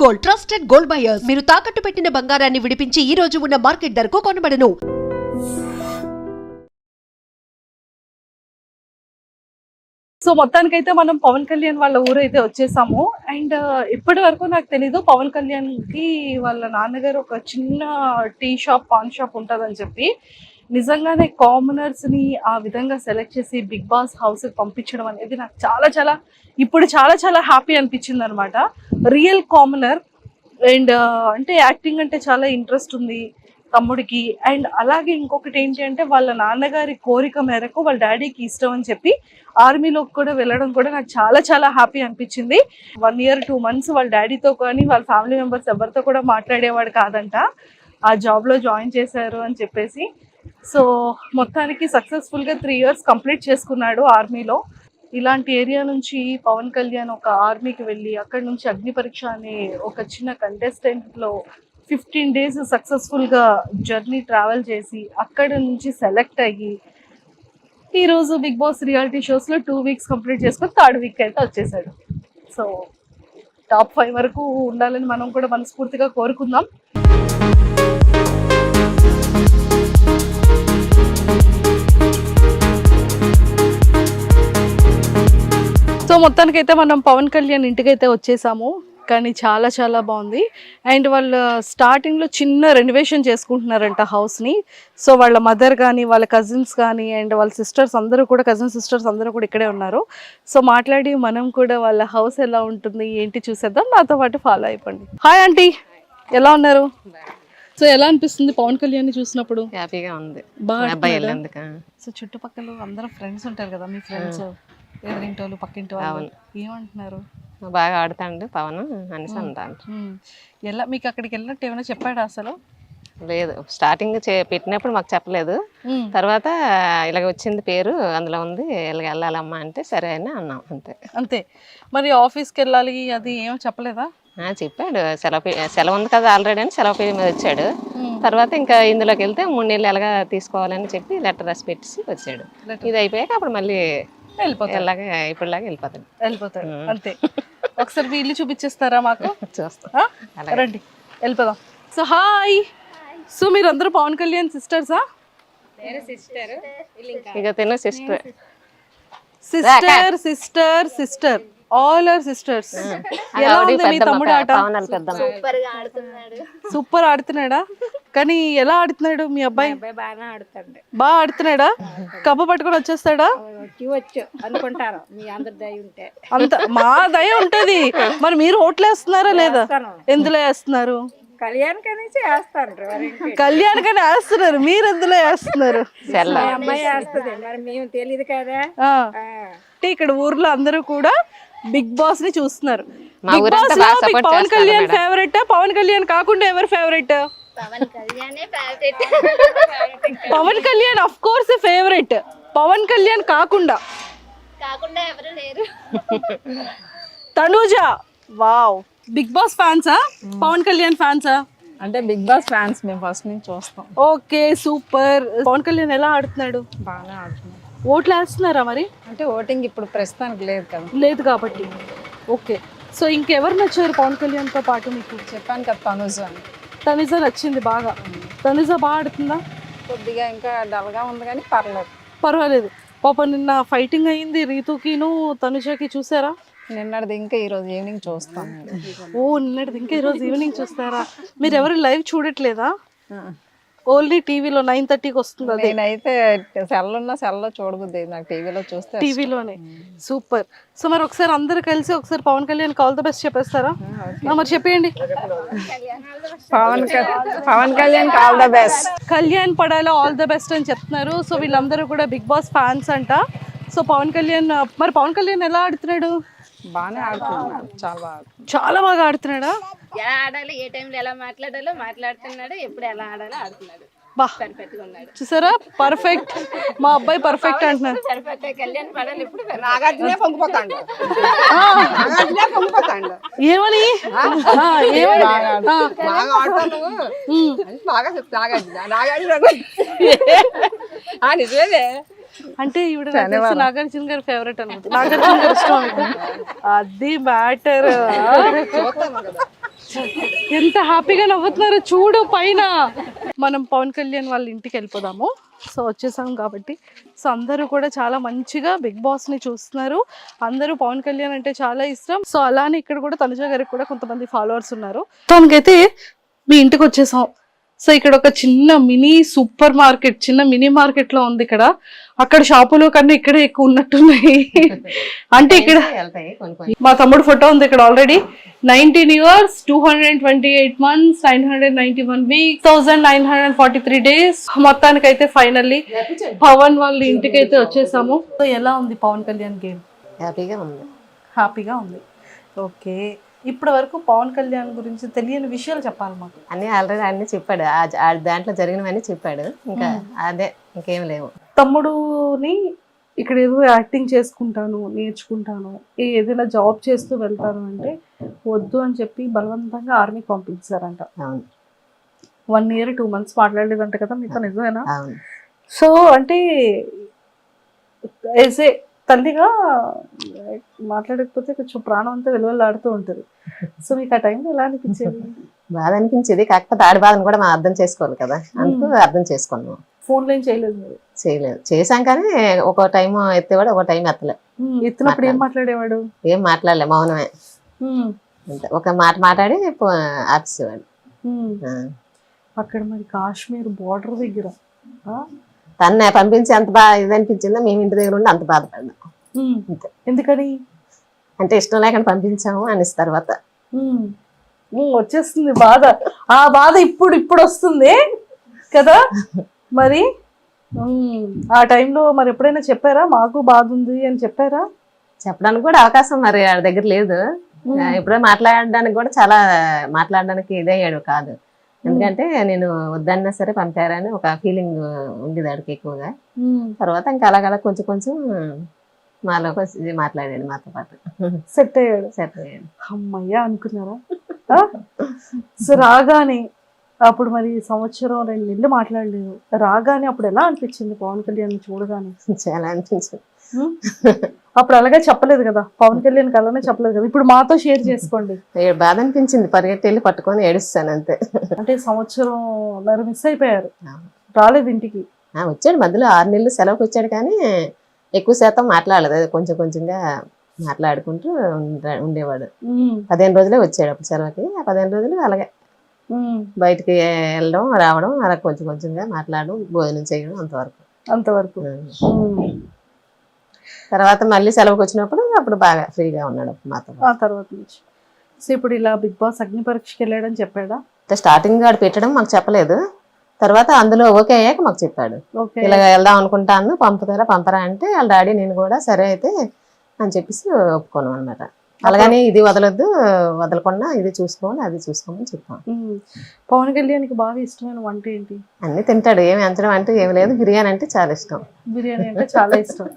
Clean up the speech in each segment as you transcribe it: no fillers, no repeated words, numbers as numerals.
Gold, trusted gold buyers. మీరు తాకట్టు పెట్టిన బంగారాన్ని విడిపించి ఈ రోజు ఉన్న మార్కెట్ ధరకు కొనబడను. సో మొత్తానికైతే మనం పవన్ కళ్యాణ్ వాళ్ళ ఊరైతే వచ్చేసాము. అండ్ ఇప్పటి వరకు నాకు తెలీదు పవన్ కళ్యాణ్ కి వాళ్ళ నాన్నగారు ఒక చిన్న టీ షాప్, పాన్ షాప్ ఉంటుందని చెప్పి. నిజంగానే కామనర్స్ ని ఆ విధంగా సెలెక్ట్ చేసి బిగ్ బాస్ హౌస్ పంపించడం అనేది నాకు ఇప్పుడు చాలా హ్యాపీ అనిపించింది అనమాట. రియల్ కామనర్ అండ్ అంటే యాక్టింగ్ అంటే చాలా ఇంట్రెస్ట్ ఉంది తమ్ముడికి. అండ్ అలాగే ఇంకొకటి ఏంటి అంటే వాళ్ళ నాన్నగారి కోరిక మేరకు వాళ్ళ డాడీకి ఇష్టం అని చెప్పి ఆర్మీలోకి కూడా వెళ్ళడం కూడా నాకు చాలా హ్యాపీ అనిపించింది. 1 year 2 months వాళ్ళ డాడీతో కానీ వాళ్ళ ఫ్యామిలీ మెంబర్స్ ఎవరితో కూడా మాట్లాడేవాడు కాదంట. ఆ జాబ్లో జాయిన్ చేశారు అని చెప్పేసి. సో మొత్తానికి సక్సెస్ఫుల్గా 3 years కంప్లీట్ చేసుకున్నాడు ఆర్మీలో. ఇలాంటి ఏరియా నుంచి పవన్ కళ్యాణ్ ఒక ఆర్మీకి వెళ్ళి అక్కడ నుంచి అగ్ని పరీక్ష అనే ఒక చిన్న కంటెస్టెంట్లో 15 days సక్సెస్ఫుల్గా జర్నీ ట్రావెల్ చేసి అక్కడ నుంచి సెలెక్ట్ అయ్యి ఈరోజు బిగ్ బాస్ రియాలిటీ షోస్లో 2 weeks కంప్లీట్ చేసుకొని 3rd week అయితే వచ్చేసాడు. సో టాప్ 5 వరకు ఉండాలని మనం కూడా మనస్ఫూర్తిగా కోరుకుందాం. సో మొత్తానికైతే మనం పవన్ కళ్యాణ్ ఇంటికైతే వచ్చేసాము. కానీ చాలా బాగుంది. అండ్ వాళ్ళు స్టార్టింగ్లో చిన్న రెనోవేషన్ చేసుకుంటున్నారంట హౌస్ని. సో వాళ్ళ మదర్ కానీ వాళ్ళ కజిన్స్ కానీ అండ్ వాళ్ళ సిస్టర్స్ అందరూ కూడా, కజిన్ సిస్టర్స్ అందరూ కూడా ఇక్కడే ఉన్నారు. సో మాట్లాడి మనం కూడా వాళ్ళ హౌస్ ఎలా ఉంటుంది ఏంటి చూసేద్దాం. నాతో పాటు ఫాలో అయిపోండి. హాయ్ ఆంటీ, ఎలా ఉన్నారు? సో ఎలా అనిపిస్తుంది పవన్ కళ్యాణ్ చూసినప్పుడు? హ్యాపీగా ఉంది. బాగా. సో చుట్టుపక్కల అందరూ ఫ్రెండ్స్ ఉంటారు కదా, మీ ఫ్రెండ్స్ ఎదురింటోళ్ళు పక్కింటి వాళ్ళు ఏమంటున్నారు? బాగా ఆడుతాండు పవన్ అనేసి అంటాను. ఎలా మీకు అక్కడికి వెళ్ళినట్టు ఏమైనా చెప్పాడు? అసలు లేదు, స్టార్టింగ్ పెట్టినప్పుడు మాకు చెప్పలేదు. తర్వాత ఇలాగ వచ్చింది పేరు అందులో ఉంది, ఇలాగ వెళ్ళాలమ్మా అంటే సరే అని అన్నాం. అంతే. మరి ఆఫీస్కి వెళ్ళాలి అది ఏమో చెప్పలేదా? చెప్పాడు, సెలవు ఉంది కదా ఆల్రెడీ అని సెలవు పేరు మీద వచ్చాడు. తర్వాత ఇంకా ఇందులోకి వెళ్తే 3 నెలలు ఎలాగా తీసుకోవాలని చెప్పి లెటర్ రాసి పెట్టేసి వచ్చాడు. ఇది అయిపోయాక అప్పుడు మళ్ళీ వెళ్ళిపోతాడు. ఇప్పుడులాగా వెళ్ళిపోతాడు అంతే. ఒకసారి మీ ఇల్లు చూపించేస్తారా మాకు? చూస్తా, రండి వెళ్ళిపోదాం. So hi. సో మీరు అందరూ పవన్ కళ్యాణ్ సిస్టర్సా? ఇక తిను sister sister all are sisters. ఎలా ఉంది మీ తమ్ముడు ఆట? సూపర్ ఆడుతున్నాడా? కానీ ఎలా ఆడుతున్నాడు మీ అబ్బాయి? బాగా ఆడుతున్నాడా? కప్ప పట్టుకొని వచ్చేస్తాడా? అనుకుంటారు మీ అందరి దయ ఉంటే. అంత మా దయ ఉంటది. మరి మీరు ఓట్లు వేస్తున్నారా లేదా? ఎందులో వేస్తున్నారు? కళ్యాణ్కనే వేస్తున్నారు. మీరు ఎందులో వేస్తున్నారు? అమ్మాయి వేస్తుంది, మరి మేము తెలియదు కదా. ఇక్కడ ఊర్లో అందరూ కూడా బిగ్ బాస్ ని చూస్తున్నారు. బిగ్ బాస్ లో పవన్ కళ్యాణ్ ఫేవరెట్? పవన్ కళ్యాణ్ కాకుండా ఎవరు ఫేవరెట్? Pawan Kalyan of course favourite. Pawan Kalyan కాకుండా ఎవరు లేరు. తనుజ, వావ్. బిగ్ బాస్ ఫ్యాన్సా పవన్ కళ్యాణ్ ఫ్యాన్సా? అంటే బిగ్ బాస్ ఫ్యాన్స్ మేము ఫస్ట్ నుంచి చూస్తాం. Okay, super. పవన్ కళ్యాణ్ ఎలా ఆడుతున్నాడు? బాగానే ఆడుతున్నాడు. ఓట్లు వేస్తున్నారా మరి? అంటే ఓటింగ్ ఇప్పుడు ప్రస్తుతానికి లేదు కదా. లేదు కాబట్టి ఓకే. సో ఇంకెవరు నచ్చారు పవన్ కళ్యాణ్తో పాటు మీకు? చెప్పాను కదా తనుజ అని. తనుజ నచ్చింది బాగా. తనుజ బాగా ఆడుతుందా? కొద్దిగా ఇంకా డల్గా ఉంది కానీ పర్వాలేదు. పాప నిన్న ఫైటింగ్ అయ్యింది రీతుకిను తనుజకి, చూసారా? నిన్నటిది ఇంకా ఈరోజు ఈవినింగ్ చూస్తాం. ఓ, నిన్నటిది ఇంకా ఈరోజు ఈవినింగ్ చూస్తారా? మీరు ఎవరు లైవ్ చూడట్లేదా? ఓన్లీ టీవీలో 9:30కి వస్తుంది. నేనైతే సెల్లో చూడబుద్ది, నాకు టీవీలో చూస్తే టీవీలోనే. సూపర్. సో మరి ఒకసారి అందరు కలిసి ఒకసారి Pawan Kalyan all the best చెప్పేస్తారా? మరి చెప్పేయండి. Pawan Kalyan all the best. Kalyan పడాలో ఆల్ ద బెస్ట్ అని చెప్తున్నారు. సో వీళ్ళందరూ కూడా బిగ్ బాస్ ఫ్యాన్స్ అంట. సో పవన్ కళ్యాణ్ ఎలా ఆడుతున్నాడు? బాగానే ఆడుతున్నాడు, చాలా బాగా ఆడుతున్నాడా? ఎలా ఆడాలి, ఏ టైంలో ఎలా మాట్లాడుతున్నాడు, ఎప్పుడు ఎలా ఆడాలో ఆడుతున్నాడు. పర్ఫెక్ట్ గా ఉన్నాడు. చూసారా? పర్ఫెక్ట్. మా అబ్బాయి పర్ఫెక్ట్ అంటున్నారు. కళ్యాణ్ పడాలి ఇప్పుడు. ఏమని అంటే ఈవిడ నాగార్జున గారి ఫేవరెట్ అనమాట. నాగార్జున గారు ఇష్టం. అది మ్యాటర్. ఎంత హ్యాపీగా నవ్వుతున్నారో చూడు పైన. మనం పవన్ కళ్యాణ్ వాళ్ళ ఇంటికి వెళ్ళిపోదాము. సో వచ్చేసాం కాబట్టి సో అందరూ కూడా చాలా మంచిగా బిగ్ బాస్ని చూస్తున్నారు. అందరూ పవన్ కళ్యాణ్ అంటే చాలా ఇష్టం. సో అలానే ఇక్కడ కూడా తనుజ గారికి కూడా కొంతమంది ఫాలోవర్స్ ఉన్నారు. తనకైతే మీ ఇంటికి వచ్చేసాం. సో ఇక్కడ ఒక చిన్న మినీ సూపర్ మార్కెట్, చిన్న మినీ మార్కెట్ లో ఉంది ఇక్కడ. అక్కడ షాపులో కన్నా ఇక్కడే ఎక్కువ ఉన్నట్టున్నాయి. అంటే ఇక్కడ వెళ్తాయి కొన్ని మా తమ్ముడు ఫోటో ఉంది ఇక్కడ already. 19 years, 228 months, 991 weeks, 1943 days. మొత్తానికైతే ఫైనల్లీ పవన్ వాళ్ళ ఇంటికి అయితే వచ్చేసాము. సో ఎలా ఉంది పవన్ కళ్యాణ్ గేమ్? హ్యాపీగా ఉంది. హ్యాపీగా ఉంది. ఓకే, ఇప్పటి వరకు పవన్ కళ్యాణ్ గురించి తెలియని విషయాలు చెప్పాలి మాకు. అన్నీ ఆల్రెడీ అన్నీ చెప్పాడు, ఆ దాంట్లో జరిగినవన్నీ చెప్పాడు. ఇంకా అదే, ఇంకేం లేవు. తమ్ముడుని ఇక్కడ ఏదో యాక్టింగ్ చేసుకుంటాను, నేర్చుకుంటాను, ఏదైనా జాబ్ చేస్తూ వెళ్తాను అంటే వద్దు అని చెప్పి బలవంతంగా ఆర్మీకి పంపించారంట. అవును 1 year 2 months మాట్లాడలేదంట కదా మీతో, నిజమేనా? అవును. సో అంటే ఏసే తల్లిగా మాట్లాడకపోతే కొంచెం ప్రాణం అంతా విలువలాడుతూ ఉంటుంది. సో మీకు ఆ టైంలో ఎలా అనిపించేది? బాధ అనిపించేది, కాకపోతే ఆడి బాధను కూడా మనం అర్థం చేసుకోవాలి కదా, అందుకు అర్థం చేసుకున్నాం. ఫోన్లో ఏం చేయలేదు మీరు? చేయలేదు, చేసాం కానీ ఒక టైం ఎత్తేవాడు, ఒక టైం ఎత్తలే. ఎత్తినప్పుడు ఏం మాట్లాడేవాడు? ఏం మాట్లాడలే, మౌనమే. అంతే, ఒక మాట మాట్లాడి ఆపేసేవాడు. అక్కడ మరి కాశ్మీర్ బోర్డర్ దగ్గర తన్నే పంపించి అంత బాగా ఇది అనిపించిందో, మేము ఇంటి దగ్గర ఉండి అంత బాధపడ్డాం. అంతే. ఎందుకని? అంటే ఇష్టం లేకుండా పంపించాము అనేసి తర్వాత వచ్చేస్తుంది బాధ. ఆ బాధ ఇప్పుడు వస్తుంది కదా మరి. ఆ టైంలో మరి ఎప్పుడైనా చెప్పారా మాకు బాధ ఉంది అని చెప్పారా? చెప్పడానికి కూడా అవకాశం మరి ఆడ దగ్గర లేదు. ఎప్పుడో మాట్లాడడానికి కూడా చాలా మాట్లాడడానికి ఇదయ్యాడు కాదు. ఎందుకంటే నేను వద్దన్నా సరే పంపారని ఒక ఫీలింగ్ ఉండేది ఆడికి ఎక్కువగా. తర్వాత ఇంకా అలాగలా కొంచెం కొంచెం మాలో మాట్లాడాడు, మాతో పాటు సెట్ అయ్యాడు. అమ్మయ్యా అనుకున్నారా? సో రాగానే అప్పుడు మరి 1-2 నెలలు మాట్లాడలేదు. రాగానే అప్పుడు ఎలా అనిపించింది పవన్ కళ్యాణ్ చూడగానే? చాలా అనిపించింది. అప్పుడు అలాగే చెప్పలేదు కదా, పవన్ కళ్యాణ్ అలానే చెప్పలేదు కదా. ఇప్పుడు మాతో షేర్ చేసుకోండి. బాధ అనిపించింది, పరిగెట్టి వెళ్ళి పట్టుకొని ఏడుస్తాను అంతే. అంటే 1.5 సంవత్సరం మిస్ అయిపోయారు, రాలేదు ఇంటికి. వచ్చాడు మధ్యలో 6 నెలలు సెలవుకి వచ్చాడు, కానీ ఎక్కువ శాతం మాట్లాడలేదు, కొంచెం కొంచెంగా మాట్లాడుకుంటూ ఉండేవాడు. 15 రోజులే వచ్చాడు అప్పుడు సెలవుకి. ఆ 15 రోజులు అలాగే బయటికి వెళ్ళడం రావడం, అలా కొంచెం కొంచెంగా మాట్లాడడం, భోజనం చేయడం, అంతవరకు. తర్వాత మళ్ళీ సెలవుకి వచ్చినప్పుడు అప్పుడు బాగా ఫ్రీగా ఉన్నాడు మాతో. ఆ తర్వాత నుంచి సో ఇప్పుడు ఇలా బిగ్ బాస్ అగ్ని పరీక్షకి వెళ్ళాడని చెప్పాడా? స్టార్టింగ్ ఆడు పెట్టడం మాకు చెప్పలేదు, తర్వాత అందులో ఓకే అయ్యాక మాకు చెప్పాడు. ఇలా వెళ్దాం అనుకుంటాను, పంపరా అంటే వాళ్ళ డాడీ నేను కూడా సరే అయితే అని చెప్పేసి ఒప్పుకోను అనమాట. అలాగని ఇది వదలొద్దు, వదలకుండా ఇది చూసుకోవాలి అది చూసుకోమని చెప్పాం. పవన్ కళ్యాణ్కి బాగా ఇష్టమైన వంట ఏంటి? అన్ని తింటాడు, ఏమి అంచడం అంటే ఏమి లేదు. బిర్యానీ అంటే చాలా ఇష్టం. బిర్యానీ అంటే చాలా ఇష్టం.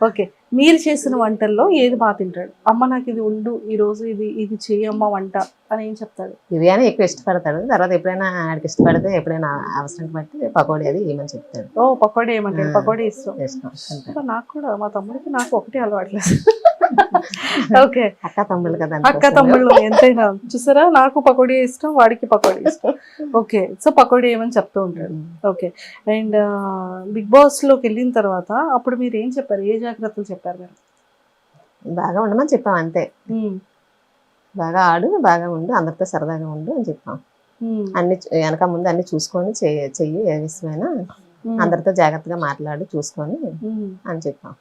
ఓకే, మీరు చేసిన వంటల్లో ఏది బాగా తింటాడు? అమ్మ నాకు ఇది ఉండు, ఈ రోజు ఇది చెయ్యమ్మ వంట అని ఏం చెప్తాడు? బిర్యానీ ఎక్కువ ఇష్టపడతాడు. తర్వాత ఎప్పుడైనా ఆడికి ఇష్టపడితే ఎప్పుడైనా అవసరం బట్టి పకోడీ అది ఏమని చెప్తాడు. ఓ పకోడీ ఏమంటాడు? పకోడీ ఇష్టం. నాకు కూడా, మా తమ్ముడికి నాకు ఒకటి అలవాట్లేదు. ఓకే, అక్క తమ్ముళ్ళు కదా, అక్క తమ్ముళ్ళు ఎంతైనా. చూసారా, నాకు పకోడీ ఇష్టం, వాడికి పకోడీ ఇష్టం. ఓకే, సో పకోడీ ఏమని చెప్తూ ఉంటాడు. ఓకే, అండ్ బిగ్ బాస్ లోకి వెళ్ళిన తర్వాత అప్పుడు మీరు ఏం చెప్పారు? ఏ జాగ్రత్తలు చెప్పారు మీరు? బాగా ఉండమని చెప్పాం అంతే. బాగా ఆడు, బాగా ఉండు, అందరితో సరదాగా ఉండు అని చెప్పాం. అన్ని వెనక ముందు అన్ని చూసుకొని చెయ్యి, ఏ విషయమైనా అందరితో జాగ్రత్తగా మాట్లాడి చూసుకొని అని చెప్పాం.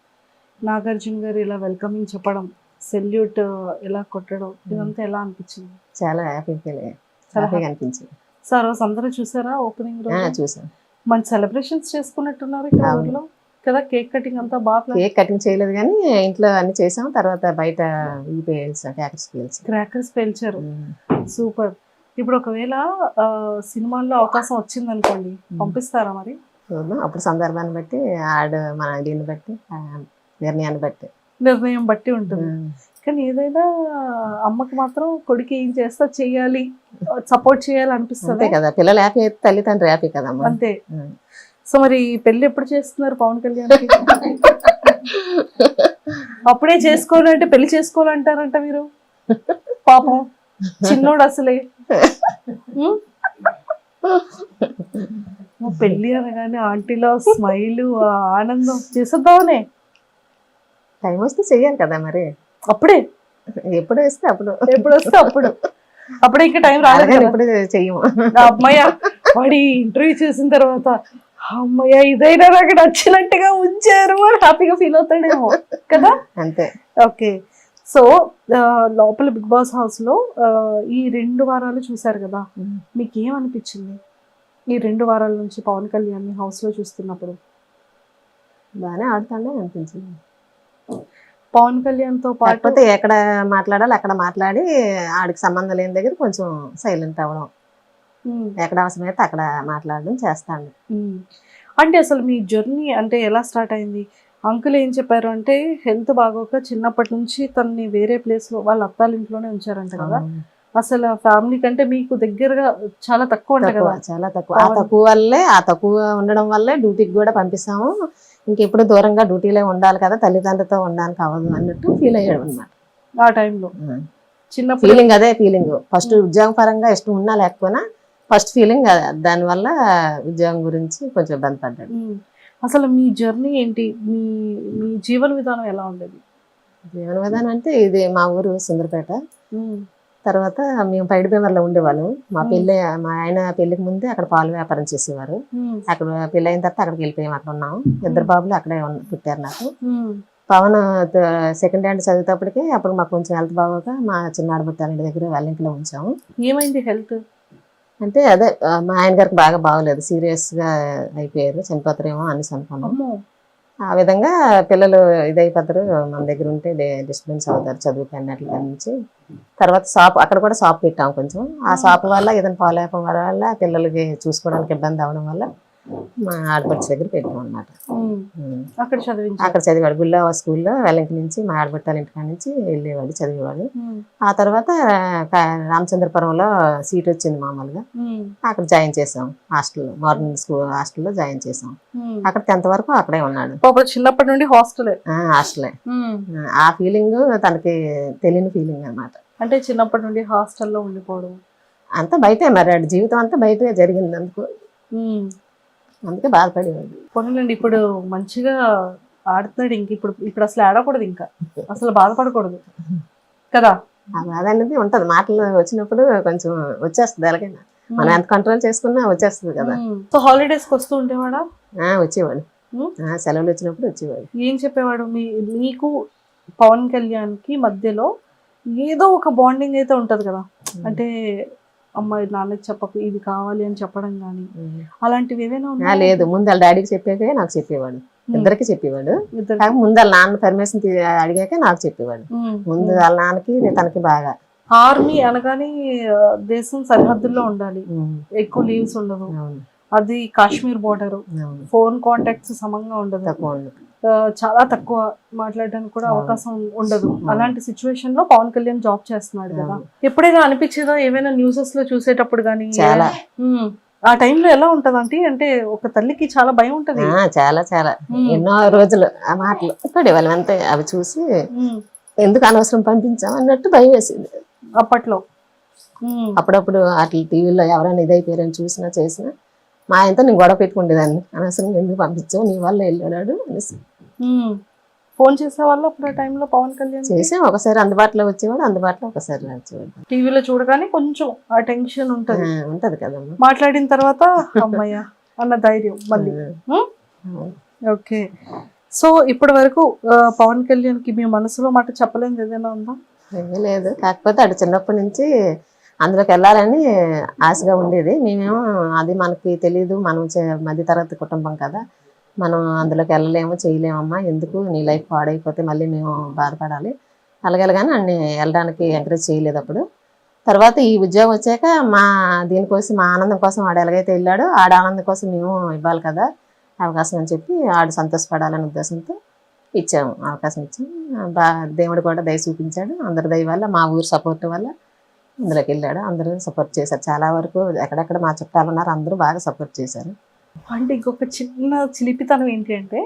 నాగార్జున గారు ఇలా వెల్కమింగ్ చెప్పడం, సెల్యూట్ ఇలా కొట్టడం, ఇదంతా ఎలా అనిపించింది? చాలా హ్యాపీగా అనిపించింది. సార్ రోజు అందరూ చూసారా ఓపెనింగ్ రోజు? చూసాం. మంచి సెలబ్రేషన్స్ చేసుకున్నట్టున్నారు ఇక్కడ ఊర్లో కదా. కేక్ కటింగ్ అంతా బాగా. కేక్ కటింగ్ చేయలేదు కానీ ఇంట్లో అన్ని చేసాం. తర్వాత బయట క్రాకర్స్ పేల్చారు. సూపర్. ఇప్పుడు ఒకవేళ సినిమాల్లో అవకాశం వచ్చింది అనుకోండి, పంపిస్తారా మరి? అప్పుడు సందర్భాన్ని బట్టి మన దీన్ని బట్టి నిర్ణయం బట్టి ఉంటుంది. కానీ ఏదైనా అమ్మకి మాత్రం కొడుకు ఏం చేస్తా చెయ్యాలి, సపోర్ట్ చేయాలి అనిపిస్తుంది కదా. పిల్లలు హ్యాపీ అయితే తల్లిదండ్రులు హ్యాపీ కదా. అంతే. సో మరి పెళ్లి ఎప్పుడు చేస్తున్నారు పవన్ కళ్యాణ్? అప్పుడే చేసుకోవాలంటే పెళ్లి చేసుకోవాలంటారంట మీరు. పాపం చిన్నోడు అసలే. ఉమ్? మా పెళ్లి అనగానే ఆంటీలో స్మైల్, ఆనందం చేసేద్దామనే. టైం వస్తే చెయ్యాలి కదా మరి, అప్పుడే ఎప్పుడు వేస్తే అప్పుడు. ఎప్పుడు వస్తే అప్పుడు, అప్పుడే ఇంకా టైం రాలేదు అలాగని కదా. ఇప్పుడు చెయ్యము. అమ్మయ్య వాడి ఇంటర్వ్యూ చేసిన తర్వాత అమ్మయ్య ఇదైనా నాకు నచ్చినట్టుగా ఉంచారు అని హ్యాపీగా ఫీల్ అవుతాడేమో కదా. అంతే. ఓకే. సో లోపల బిగ్ బాస్ హౌస్ లో ఈ 2 వారాలు చూసారు కదా, మీకు ఏమనిపించింది ఈ 2 వారాల నుంచి పవన్ కళ్యాణ్ హౌస్ లో చూస్తున్నప్పుడు? బాగానే ఆడుతాడే అనిపించింది. పవన్ కళ్యాణ్ తో పాటు కాకపోతే ఎక్కడ మాట్లాడాలి అక్కడ మాట్లాడి, ఆడికి సంబంధం లేని దగ్గర కొంచెం సైలెంట్ అవ్వడం, ఎక్కడ అవసరమైతే అక్కడ మాట్లాడడం చేస్తాను. అంటే అసలు మీ జర్నీ అంటే ఎలా స్టార్ట్ అయింది? అంకుల్ ఏం చెప్పారు అంటే హెల్త్ బాగోక చిన్నప్పటి నుంచి తనని వేరే ప్లేస్ లో వాళ్ళ అత్తాల ఇంట్లోనే ఉంచారంట కదా. అసలు ఫ్యామిలీ కంటే మీకు దగ్గరగా చాలా తక్కువ ఉంటాయి కదా. చాలా తక్కువ. ఆ తక్కువ వల్లే, ఆ తక్కువ ఉండడం వల్లే డ్యూటీకి కూడా పంపిస్తాము. ఇంకెప్పుడు దూరంగా డ్యూటీలో ఉండాలి కదా, తల్లిదండ్రులతో ఉండడానికి అవ్వదు అన్నట్టు ఫీల్ అయ్యాడు అనమాట ఆ టైంలో. చిన్నప్పుడు ఫీలింగ్ అదే ఫీలింగ్. ఫస్ట్ ఉద్యోగం పరంగా ఇష్టం ఉన్నా లేకపోయినా ఫస్ట్ ఫీలింగ్ దానివల్ల ఉద్యోగం గురించి కొంచెం ఇబ్బంది పడ్డాడు. అసలు మీ జర్నీ ఏంటి, మీ మీ జీవన విధానం ఎలా ఉండేది? జీవన విధానం అంటే ఇది మా ఊరు సుందరపేట. తర్వాత మేము పైడిపేమర్లో ఉండేవాళ్ళం. మా ఆయన పెళ్లికి ముందే అక్కడ పాలు వ్యాపారం చేసేవారు. అక్కడ పెళ్లి అయిన తర్వాత అక్కడికి వెళ్ళిపోయాం. అక్కడ ఉన్నాము. 2 బాబులు అక్కడే పుట్టారు నాకు. పవన్ సెకండ్ హ్యాండ్ చదివేటప్పటికి అప్పుడు మాకు కొంచెం హెల్త్ బాగోక మా చిన్నాడు పుట్టాలి దగ్గర వాళ్ళ ఇంట్లో ఉంచాము. ఏమైంది హెల్త్ అంటే అదే మా ఆయన గారికి బాగా బాగోలేదు, సీరియస్ గా అయిపోయారు, చనిపోతారేమో అనేసి అనుకున్నాము. ఆ విధంగా పిల్లలు ఇదైపోతారు, మన దగ్గర ఉంటే డిస్టర్బెన్స్ అవుతారు చదువుకి అన్నట్ల నుంచి. తర్వాత అక్కడ కూడా షాప్ పెట్టాము కొంచెం. ఆ షాప్ వల్ల ఏదైనా పాలేపం వల్ల పిల్లలకి చూసుకోవడానికి ఇబ్బంది అవడం వల్ల మా ఆడపడుచు దగ్గర పెట్టాం అన్నమాట. అక్కడ చదివాడు గుల్లా స్కూల్లో. వెల్లంకి నుంచి మా ఆడపట్టాల ఇంటికాడ నుంచి వెళ్ళేవాడు, చదివేవాడు. ఆ తర్వాత రామచంద్రపురంలో సీట్ వచ్చింది మామూలుగా, అక్కడ జాయిన్ చేసాం హాస్టల్లో, మార్నింగ్ స్కూల్ హాస్టల్లో జాయిన్ చేసాం. అక్కడ 10th వరకు అక్కడే ఉన్నాడు. చిన్నప్పటి నుండి హాస్టలే. ఆ ఫీలింగ్ తనకి తెలియని ఫీలింగ్ అన్నమాట. అంటే చిన్నప్పటి నుండి హాస్టల్లో ఉండిపోవడం అంతా బయటే, మరి ఆడి జీవితం అంతా బయటే జరిగింది అందుకు, అందుకే బాధపడేవాడు. పోనండి ఇప్పుడు మంచిగా ఆడుతున్నాడు. ఇప్పుడు అసలు ఆడకూడదు, ఇంకా అసలు బాధపడకూడదు కదా. ఆ బాధ అనేది ఉంటది, మాటలు వచ్చినప్పుడు కొంచెం వచ్చేస్తుంది. ఎలాగైనా మనం ఎంత కంట్రోల్ చేసుకున్నా వచ్చేస్తుంది కదా. సో హాలిడేస్ కి వస్తూ ఉండేవాడా? వచ్చేవాడు, సెలవులు వచ్చినప్పుడు వచ్చేవాడు. ఏం చెప్పేవాడు? మీకు పవన్ కళ్యాణ్ కి మధ్యలో ఏదో ఒక బాండింగ్ అయితే ఉంటది కదా. అంటే అమ్మాయి నాన్నకి చెప్పకు ఇది కావాలి అని చెప్పడం కానీ అలాంటివి ఏదైనా ఉన్నా? లేదు, ముందు వాళ్ళ డాడీకి చెప్పాకే నాకు చెప్పేవాడు, ఇద్దరికి చెప్పేవాడు. ముందు వాళ్ళ నాన్న పర్మిషన్ అడిగాక నాకు చెప్పేవాడు. ముందు వాళ్ళ నాన్నకి తనకి బాగా. ఆర్మీ అనగానే దేశం సరిహద్దుల్లో ఉండాలి, ఎక్కువ లీవ్స్ ఉండవు, అది కాశ్మీర్ బోర్డర్, ఫోన్ కాంటాక్ట్స్ సమంగా ఉండదు, చాలా తక్కువ మాట్లాడడానికి కూడా అవకాశం ఉండదు. అలాంటి సిచ్యువేషన్ లో పవన్ కళ్యాణ్ జాబ్ చేస్తున్నాడు కదా. ఎప్పుడైనా అనిపించేదా ఏమైనా న్యూసెస్ లో చూసేటప్పుడు కానీ? ఆ టైంలో ఎలా ఉంటదంటే, అంటే ఒక తల్లికి చాలా భయం ఉంటది. చాలా చాలా ఎన్నో రోజులు ఆ మాటలు పడేవాళ్ళం అంతే. అవి చూసి ఎందుకు అనవసరం పంపించాం అన్నట్టు భయం వేసింది అప్పట్లో. అప్పుడప్పుడు అట్లా టీవీలో ఎవరైనా ఇదైపోయారని చూసినా చేసినా మా ఆయనతో నేను గొడవ పెట్టుకుండేదాన్ని, అనవసరం ఎందుకు పంపించావు, నీ వల్ల వెళ్ళాడు అనేసి. ఫోన్ చేసేవాళ్ళు అప్పుడు ఆ టైంలో పవన్ కళ్యాణ్? చేసాం, ఒకసారి అందుబాటులో వచ్చేవాడు, అందుబాటులో ఒకసారి వచ్చేవాడు. టీవీలో చూడగానే కొంచెం ఆ టెన్షన్ ఉంటది కదమ్మా. మాట్లాడిన తర్వాత అమ్మయ్య అన్న ధైర్యం మళ్ళీ. ఓకే. సో ఇప్పటి వరకు పవన్ కళ్యాణ్ కి మీ మనసులో మాట చెప్పలేనిది ఏదైనా ఉందా? ఏమీ లేదు, కాకపోతే అటు చిన్నప్పటి నుంచి అందులోకి వెళ్ళాలని ఆశగా ఉండేది. మేమేమో అది మనకి తెలియదు, మనం మధ్యతరగతి కుటుంబం కదా, మనం అందులోకి వెళ్ళలేము చేయలేమమ్మా, ఎందుకు నీ లైఫ్ పాడైపోతే మళ్ళీ మేము బాధపడాలి అలాగేలాగానే అన్ని వెళ్ళడానికి ఎంకరేజ్ చేయలేదు అప్పుడు. తర్వాత ఈ ఉద్యోగం వచ్చాక దీనికోసం మా ఆనందం కోసం ఆడు ఎలాగైతే వెళ్ళాడో ఆడ ఆనందం కోసం మేము ఇవ్వాలి కదా అవకాశం అని చెప్పి ఆడు సంతోషపడాలనే ఉద్దేశంతో ఇచ్చాము, అవకాశం ఇచ్చాము. దేవుడు కూడా దయ చూపించాడు, అందరి దయ వల్ల, మా ఊరు సపోర్ట్ వల్ల అందులోకి వెళ్ళాడు. అందరూ సపోర్ట్ చేశారు, చాలా వరకు ఎక్కడెక్కడ మా చుట్టాలు ఉన్నారు అందరూ బాగా సపోర్ట్ చేశారు. అంటే ఇంకొక చిన్న చిలిపితనం ఏంటి అంటే,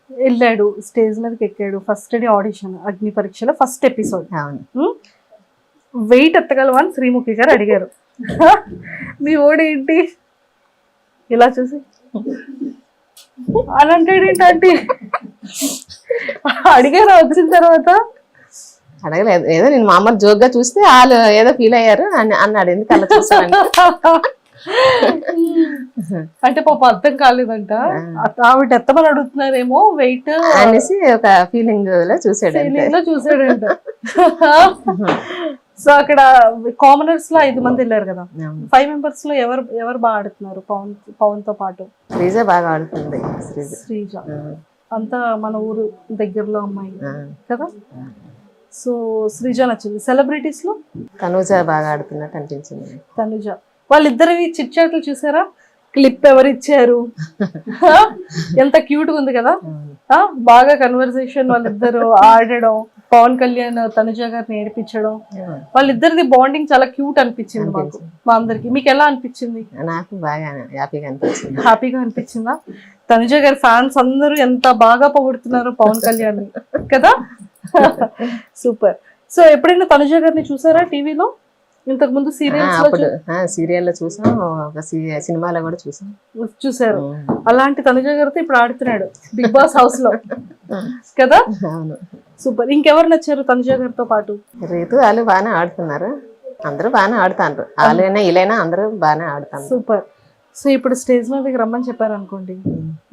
వెళ్ళాడు స్టేజ్ మీదకి ఎక్కాడు, ఫస్ట్ డే ఆడిషన్ అగ్ని పరీక్షలో ఫస్ట్ ఎపిసోడ్. వెయిట్ ఎత్తగలవా అని శ్రీముఖి గారు అడిగారు. మీ ఓడేంటి ఇలా చూసి అని అంటాడేంటి అడిగారు వచ్చిన తర్వాత? అడగలేదు, ఏదో నేను మామూలు జోక్ గా చూస్తే వాళ్ళు ఏదో ఫీల్ అయ్యారు అన్నాడు. ఎందుకు అలా చూసాను అంటే పాప అర్థం కాలేదంట, ఆవిడ ఎత్తమని అడుగుతున్నారేమో వెయిట్ అనేసి ఒక ఫీలింగ్ లో చూసాడంట. సో అక్కడ కామనర్స్ లో 5 మంది వెళ్ళారు కదా, 5 మెంబర్స్ లో ఎవరు బాగా ఆడుతున్నారు పవన్ తో పాటు? శ్రీజ బాగా ఆడుతుంది. శ్రీజ అంతా మన ఊరు దగ్గరలో అమ్మాయి కదా. సో శ్రీజ నచ్చింది. సెలబ్రిటీస్ లో తనుజ బాగా ఆడుతున్నట్టు అనిపించింది. తనుజ వాళ్ళిద్దరివి చిట్ చాట్లు చూసారా? క్లిప్ ఎవరు ఇచ్చారు? ఎంత క్యూట్ ఉంది కదా, బాగా కన్వర్సేషన్ వాళ్ళిద్దరు ఆడడం, పవన్ కళ్యాణ్ తనుజ గారిని ఏడిపించడం, వాళ్ళిద్దరిది బాండింగ్ చాలా క్యూట్ అనిపించింది మాకు, మా అందరికి. మీకు ఎలా అనిపించింది? నాకు బాగా హ్యాపీగా అనిపించిందా? తనుజ గారి ఫ్యాన్స్ అందరూ ఎంత బాగా పొగుడుతున్నారు పవన్ కళ్యాణ్ కదా. సూపర్. సో ఎప్పుడైనా తనుజ గారిని చూసారా టీవీలో? ఇంతకు ముందు సీరియల్లో చూసాం, ఒక సినిమాలో కూడా చూసారు. అలాంటి తనుజ గారితో ఇప్పుడు ఆడుతున్నాడు బిగ్ బాస్ హౌస్ లో కదా. అవును, సూపర్. ఇంకెవరు నచ్చారు తనుజ గారితో పాటు? రీతు వాళ్ళు బాగానే ఆడుతున్నారు, అందరూ బాగానే ఆడుతారు. వాళ్ళైనా వీళ్ళైనా అందరూ బాగానే ఆడుతారు. సూపర్. సో ఇప్పుడు స్టేజ్ మీదకి రమ్మని చెప్పారు అనుకోండి,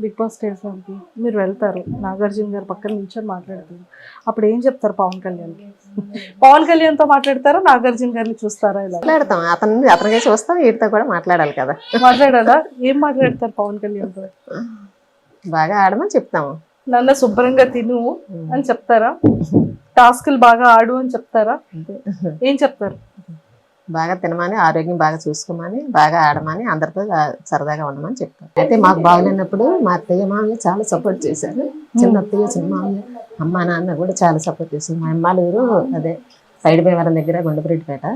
బిగ్ బాస్ స్టేజ్ మీదకి మీరు వెళ్తారు, నాగార్జున గారు పక్కన నిల్చొని మాట్లాడతారు, అప్పుడు ఏం చెప్తారు పవన్ కళ్యాణ్కి? పవన్ కళ్యాణ్ తో మాట్లాడతారా, నాగార్జున గారిని చూస్తారా? ఇలా మాట్లాడతాం, అతనికే చూస్తాం, వీటితో కూడా మాట్లాడాలి కదా. మాట్లాడాలా? ఏం మాట్లాడతారు పవన్ కళ్యాణ్ తో? బాగా ఆడమని చెప్తాము. నన్ను శుభ్రంగా తిను అని చెప్తారా? టాస్కులు బాగా ఆడు అని చెప్తారా? ఏం చెప్తారు? బాగా తినమని, ఆరోగ్యం బాగా చూసుకోమని, బాగా ఆడమని, అందరితో సరదాగా ఉండమని చెప్తారు. అయితే మాకు బాగులేనప్పుడు మా అత్తయ్య మామయ్య చాలా సపోర్ట్ చేశారు. చిన్న అత్తయ్య చిన్న మామయ్య అమ్మ నాన్న కూడా చాలా సపోర్ట్ చేశారు. మా అమ్మాళ్ళూరు అదే సైడ్ భీమవరం దగ్గర గుండపరెడ్డిపేట.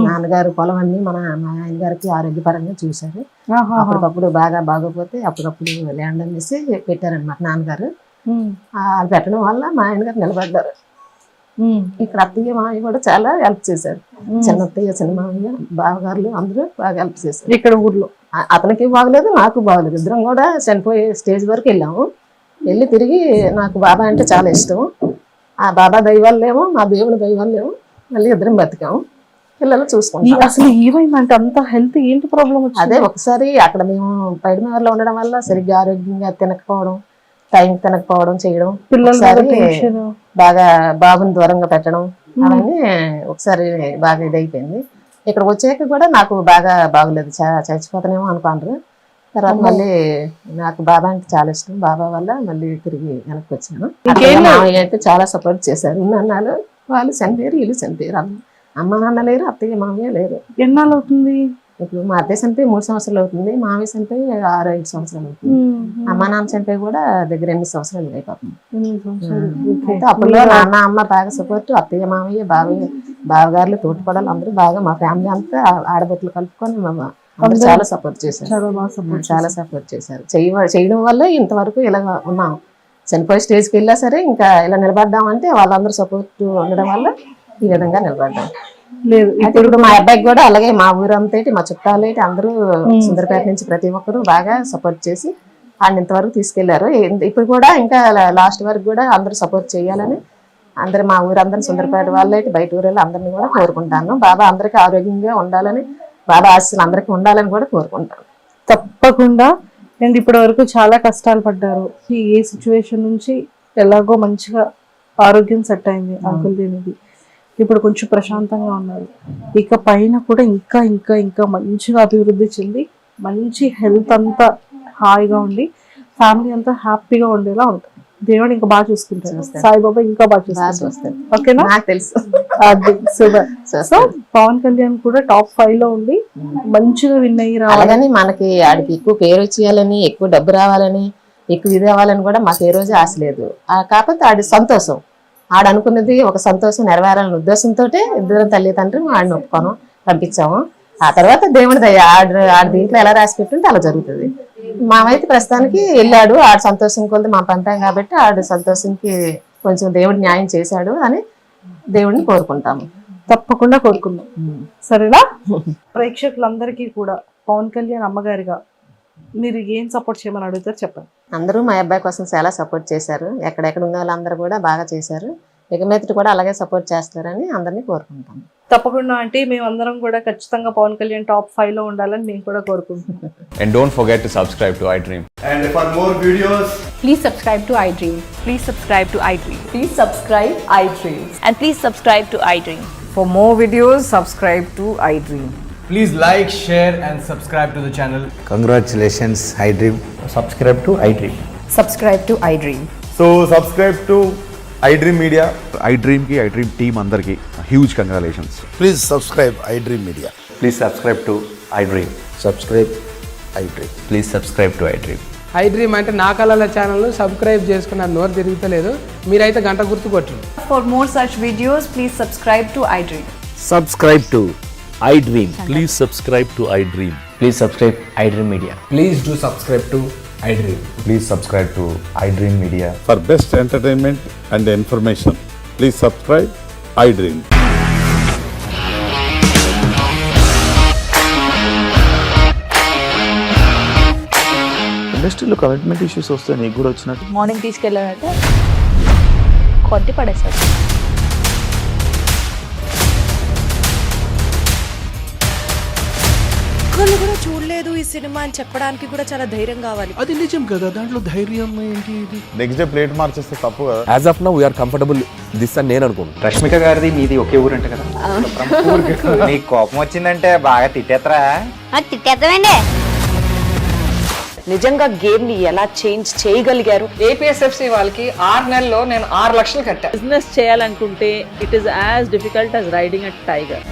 నాన్నగారు పొలం అన్ని మా ఆయన గారికి ఆరోగ్యపరంగా చూశారు. అప్పటికప్పుడు బాగా బాగోపోతే అప్పుడప్పుడు ల్యాండ్ అనేసి పెట్టారనమాట నాన్నగారు. అది పెట్టడం వల్ల మా ఆయన గారు నిలబడ్డారు. ఇక్కడ అత్తయ్య మామయ్య కూడా చాలా హెల్ప్ చేశారు. చిన్న అత్తయ్య చిన్న మామయ్య బావగారులు అందరూ బాగా హెల్ప్ చేశారు. ఇక్కడ ఊర్లో అతనికి బాగలేదు, నాకు బాగలేదు, ఇద్దరం కూడా చనిపోయే స్టేజ్ వరకు వెళ్ళాము. వెళ్ళి తిరిగి నాకు బాబా అంటే చాలా ఇష్టం. ఆ బాబా దైవాలేమో మా దేవుని దైవాలేమో మళ్ళీ ఇద్దరం బతికాము, పిల్లలు చూసుకుంటాం. అసలు ఏమైందంటే అంత హెల్త్ ఏంటి ప్రాబ్లం? అదే ఒకసారి అక్కడ మేము పైడిమేరలో ఉండడం వల్ల సరిగ్గా ఆరోగ్యంగా తినకపోవడం, టైం తినకపోవడం చేయడం, పిల్లలు బాగా బాబుని దూరంగా పెట్టడం, అవన్నీ ఒకసారి బాగా ఇదైపోయింది. ఇక్కడ వచ్చాక కూడా నాకు బాగా బాగలేదు, చచ్చిపోతానేమో అనుకుంటారు. తర్వాత మళ్ళీ నాకు బాబా అంటే చాలా ఇష్టం, బాబా వల్ల మళ్ళీ తిరిగి వెనక్కి వచ్చాను. మామయ్య అయితే చాలా సపోర్ట్ చేశారు. అన్నాళ్ళు వాళ్ళు చనిపోయారు, వీళ్ళు చనిపోయారు. అమ్మ నాన్న లేరు, అత్తయ్య మామయ్య లేరు. ఎన్నాళ్ళు అవుతుంది? ఇప్పుడు మా అత్తయ్య చనిపోయి 3 సంవత్సరాలు అవుతుంది, మామయ్య చనిపోయి 6-5 సంవత్సరాలు అవుతుంది. అమ్మ నాన్న చనిపోయి కూడా దగ్గర 8 సంవత్సరాలు అయిపోతుంది. అయితే అప్పుడు నాన్న అమ్మ బాగా సపోర్ట్, అత్తయ్య మామయ్య బావగారులు తోటిపడాలి అందరూ బాగా, మా ఫ్యామిలీ అంతా ఆడబొట్లు కలుపుకొని అందరూ చాలా సపోర్ట్ చేశారు. చాలా సపోర్ట్ చేశారు. చేయడం వల్ల ఇంతవరకు ఇలా ఉన్నాం. చనిపోయే స్టేజ్కి వెళ్ళా సరే ఇంకా ఇలా నిలబడ్డామంటే వాళ్ళందరూ సపోర్ట్ ఉండడం వల్ల ఈ విధంగా నిలబడ్డాం. లేదు ఇప్పుడు మా అబ్బాయికి కూడా అలాగే, మా ఊరంతా మా చుట్టాలు అందరూ సుందరపేట నుంచి ప్రతి ఒక్కరు బాగా సపోర్ట్ చేసి ఆయన ఇంతవరకు తీసుకెళ్లారు. ఇప్పుడు కూడా ఇంకా లాస్ట్ వరకు కూడా అందరూ సపోర్ట్ చేయాలని అందరు మా ఊరందరూ సుందరపేట వాళ్ళు బయట ఊరు అందరినీ కూడా కోరుకుంటాను. బాబా అందరికీ ఆరోగ్యంగా ఉండాలని, బాబా ఆశీస్సులు అందరికీ ఉండాలని కూడా కోరుకుంటాను. తప్పకుండా. అండ్ ఇప్పటి వరకు చాలా కష్టాలు పడ్డారు. ఏ సిచ్యువేషన్ నుంచి ఎలాగో మంచిగా ఆరోగ్యం సెట్ అయింది అంకుల్ దీనికి. ఇప్పుడు కొంచెం ప్రశాంతంగా ఉన్నారు. ఇక పైన కూడా ఇంకా ఇంకా ఇంకా మంచిగా అభివృద్ధి చెంది మంచి హెల్త్ అంతా హాయిగా ఉండి ఫ్యామిలీ అంతా హ్యాపీగా ఉండేలా ఉంటుంది. దేవుడు ఇంకా బాగా చూసుకుంటారు, సాయిబాబా ఇంకా బాగా చూసుకుంటారు. ఓకేనా? నాకు తెలుసు. అది సూపర్. సో పవన్ కళ్యాణ్ కూడా టాప్ 5 లో ఉండి మంచిగా విన్ అయ్యి రావాలని, మనకి ఆడికి ఎక్కువ పేరు వచ్చేయాలని, ఎక్కువ డబ్బు రావాలని, ఎక్కువ ఇది అవ్వాలని కూడా మాకు ఏ రోజు ఆశ లేదు. కాకపోతే ఆడి సంతోషం, ఆడనుకున్నది ఒక సంతోషం నెరవేరాలనే ఉద్దేశంతో ఇద్దరు తల్లిదండ్రులు ఆడిని ఒప్పుకోను పంపించాము. ఆ తర్వాత దేవుడి దయ, ఆడ దీంట్లో ఎలా రాసి పెట్టుంటే అలా జరుగుతుంది. మామైతే ప్రస్తుతానికి వెళ్ళాడు, ఆడ సంతోషం కొద్ది మా పంపాం కాబట్టి ఆడ సంతోషంకి కొంచెం దేవుడు న్యాయం చేశాడు అని దేవుడిని కోరుకుంటాము. తప్పకుండా కోరుకుందాం. సరేనా? ప్రేక్షకులందరికీ కూడా పవన్ కళ్యాణ్ అమ్మగారిగా మీరు ఏం సపోర్ట్ చేయమని అడుగుతారు చెప్పండి. అందరూ మా అబ్బాయి కోసం చాలా సపోర్ట్ చేశారు. ఎక్కడెక్కడ ఉన్న వాళ్ళందరూ కూడా బాగా చేశారు. ఇక మీదట కూడా అలాగే సపోర్ట్ చేస్తారని అందరినీ కోరుకుంటాం. తప్పకుండా అంటే మేమందరం కూడా ఖచ్చితంగా పవన్ కళ్యాణ్ టాప్ 5 లో ఉండాలని మేము కూడా కోరుకుంటున్నాం. And don't forget to subscribe to iDream. And for more videos, Please subscribe to iDream. Please subscribe to iDream. Please subscribe iDream. And please subscribe to iDream. For more videos, subscribe to iDream. please like, share and subscribe to the channel. Congratulations, iDream. Subscribe to iDream. Subscribe to iDream. So subscribe to iDream Media. iDream ki iDream team andarki huge congratulations. Please subscribe iDream Media. Please subscribe to iDream. Subscribe iDream. Please subscribe to iDream. iDream అంటే నా కళల channel subscribe చేసుకున్న నోరు తిరుగుతలేదు. మీరైతే గంట గుర్తు కొట్టండి. For more such videos, please subscribe to iDream. Subscribe to iDream. Please subscribe to iDream. Please subscribe iDream Media. Please do subscribe to iDream. Please subscribe to iDream Media. For best entertainment and information, please subscribe iDream. ఇండస్ట్రీలో commitment issues వస్తే నీకు కూడా వచ్చినట్టు morning తీసుకెళ్ళాడంటే కొట్టి పడేశాడు. ఒక్కళ్ళు కూడా చూడలేదు ఈ సినిమా అని చెప్పడానికి కూడా చాలా ధైర్యం కావాలి. అది నిజం కదా, దాంట్లో ధైర్యం ఏంటి? ఇది నెక్స్ట్ డే ప్లేట్ మార్చేస్తే తప్పు కదా. As of now we're comfortable this అని నేను అనుకుంటున్నాను. రష్మిక గారిది మీది ఒకే ఊరు అంట కదా. నీకు కోపం వచ్చిందంటే బాగా తిట్టేత్తరా? తిట్టేద్దామండి. నిజంగా గేమ్ ని ఎలా చేంజ్ చేయగలిగారు? ఏపీఎస్ఎఫ్సి వాళ్ళకి 6 నెలల్లో నేను 6 లక్షలు కట్టా. బిజినెస్ చేయాలనుకుంటే it is as difficult as riding a tiger.